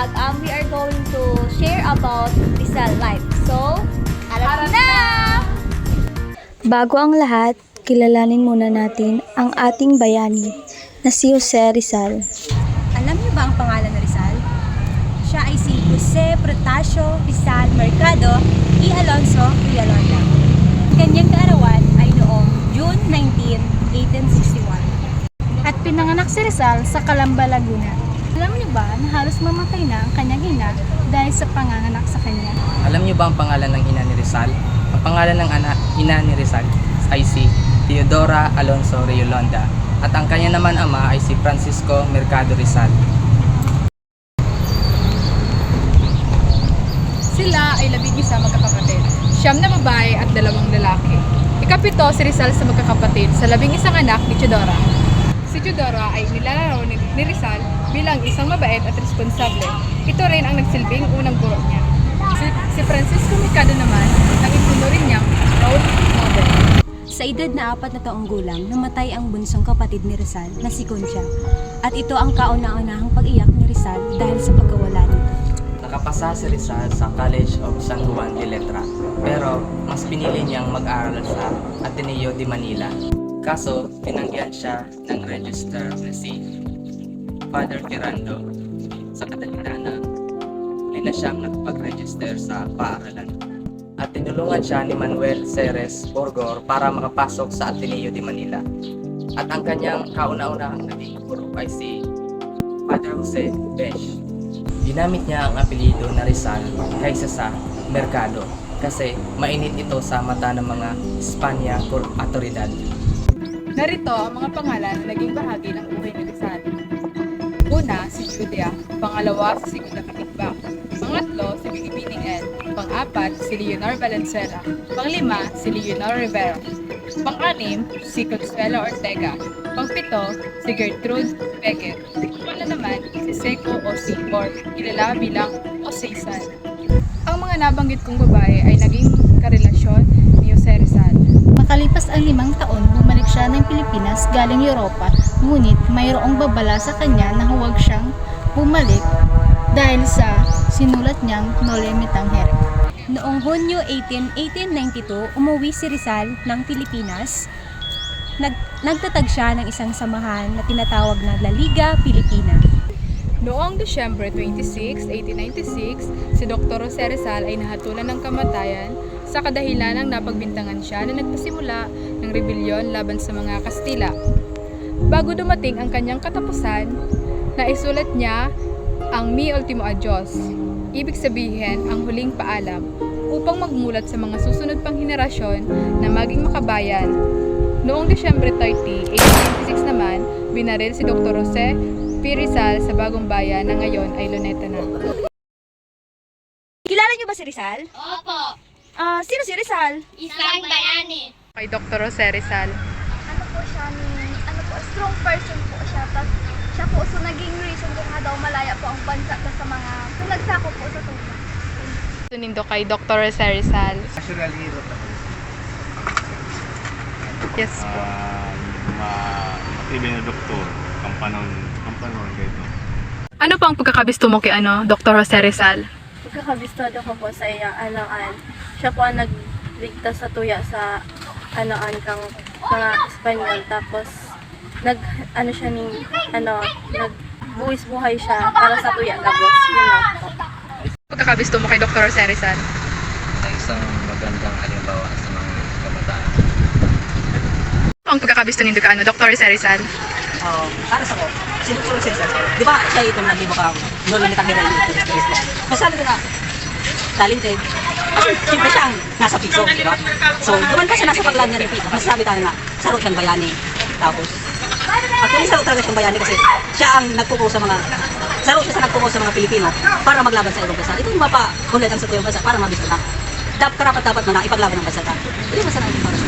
vlog, we are going to share about Rizal life. So, alam na! Bago ang lahat, kilalanin muna natin ang ating bayani na si Jose Rizal. Alam niyo ba ang pangalan ng Rizal? Siya ay si Jose Protasio Rizal Mercado y Alonso Villalonga. Kanyang kaarawan ay noong June 19, 1861. At pinanganak si Rizal sa Calamba, Laguna. Alam niyo ba na halos mamatay na ang kanyang ina dahil sa panganganak sa kanya? Alam niyo ba ang pangalan ng ina ni Rizal? Ang pangalan ng ina ni Rizal ay si Teodora Alonso Villalonga at ang kanya naman ama ay si Francisco Mercado Rizal. Sila ay 11 magkakapatid, 9 na babae at 2 lalaki. Ikapito si Rizal sa magkakapatid sa 11 anak ni Teodora. Si Teodora ay nilalaro ni Rizal bilang isang mabait at responsable. Ito rin ang nagsilbing unang guro niya. Si Francisco Mercado naman ang itinuring niyang role model. Sa edad na 4 na taong gulang, namatay ang bunsong kapatid ni Rizal na si Concha. At ito ang kauna-unahang pag-iyak ni Rizal dahil sa pagkawala nito. Nakapasa si Rizal sa College of San Juan de Letra, pero mas pinili niyang mag-aral sa Ateneo de Manila. Kaso, tinanggihan siya ng register na si Father Ferrando. Sa kadahilanan, huli na siyang nagpag-register sa paaralan. At tinulungan siya ni Manuel Ceres Borgor para makapasok sa Ateneo de Manila. At ang kanyang kauna-unahang naging guro ay si Father Jose Besh. Ginamit niya ang apelyido na Rizal kaysa sa Mercado kasi mainit ito sa mata ng mga Espanya autoridad. Narito ang mga pangalan na naging bahagi ng buhay ni Rizal. Una, si Judea. Pangalawa, si Sigunda Katigbak. Pangatlo, si Bigibining N. Pang-apat, si Leonor Valenzuela. Panglima, si Leonor Rivera. Pang-anim, si Consuelo Ortega. Pang-pito, si Gertrude Beckett. Pang-wala naman, si Seco o Sibor, kilala bilang Oseisan. Ang mga nabanggit kong babae ay naging karelasyon ni Jose Rizal. Makalipas ang 5 taon, bumalik siya ng Pilipinas galing Europa, ngunit mayroong babala sa kanya na huwag siyang bumalik dahil sa sinulat niyang Noli Me Tangere. Noong Hunyo 18, 1892, umuwi si Rizal ng Pilipinas. Nagtatag siya ng isang samahan na tinatawag na La Liga Pilipina. Noong Disyembre 26, 1896, si Dr. Jose Rizal ay nahatulan ng kamatayan sa kadahilanang napagbintangan siya na nagpasimula ng rebelyon laban sa mga Kastila. Bago dumating ang kanyang katapusan, naisulat niya ang Mi Ultimo Adios, ibig sabihin ang huling paalam, upang magmulat sa mga susunod pang henerasyon na maging makabayan. Noong Disyembre 30, 1896 naman, binaril si Dr. Jose P. Rizal sa Bagong Bayan na ngayon ay Luneta na. Kilala niyo ba si Rizal? Opo, Sino si Rizal? isang bayani. Kay Dr. Jose Rizal. Strong person po siya. Tapos siya po so naging reason kung nga daw malaya po ang bansa sa mga nagsako po sa tuna. Sunindo kay Dr. Jose Rizal. National hero talaga. Yes po. Matibay na doktor, kampanon ganito. Ano pa ang pagkakabisto mo kay Dr. Jose Rizal? Pagkakabistado ko po sa iyang anaan. Siya po ang nagligtas sa tuya sa anaan kang mga Espanyol. Tapos nagbuwis buhay siya para sa tuya gabos. Yun lang po. Pagkakabisto mo kay Dr. Jose Rizal? Na isang magandang halimbawa sa mga kabataan. Ano ang pagkakabisto nindo kay Dr. Jose Rizal? Para sa ko, sinutulong siya sa di ba siya itong nag-iba ka Noli Me Tangere masabi ko na talented kasi siyempre siya ang nasa piso, di ba? So duman ka siya nasa paglaan niya rin piso, masasabi tayo na sarot siyang bayani. Tapos actually sarot talaga siyang bayani kasi siya ang nagpupo sa mga sarot siya sa nagpupo sa mga Pilipino para maglaban sa ibang bansa. Ito yung mapakulit ang sa tuyong bansa para mabisto na karapat dapat mo na ipaglaban ng bansa ta. Ito yung masarap para sa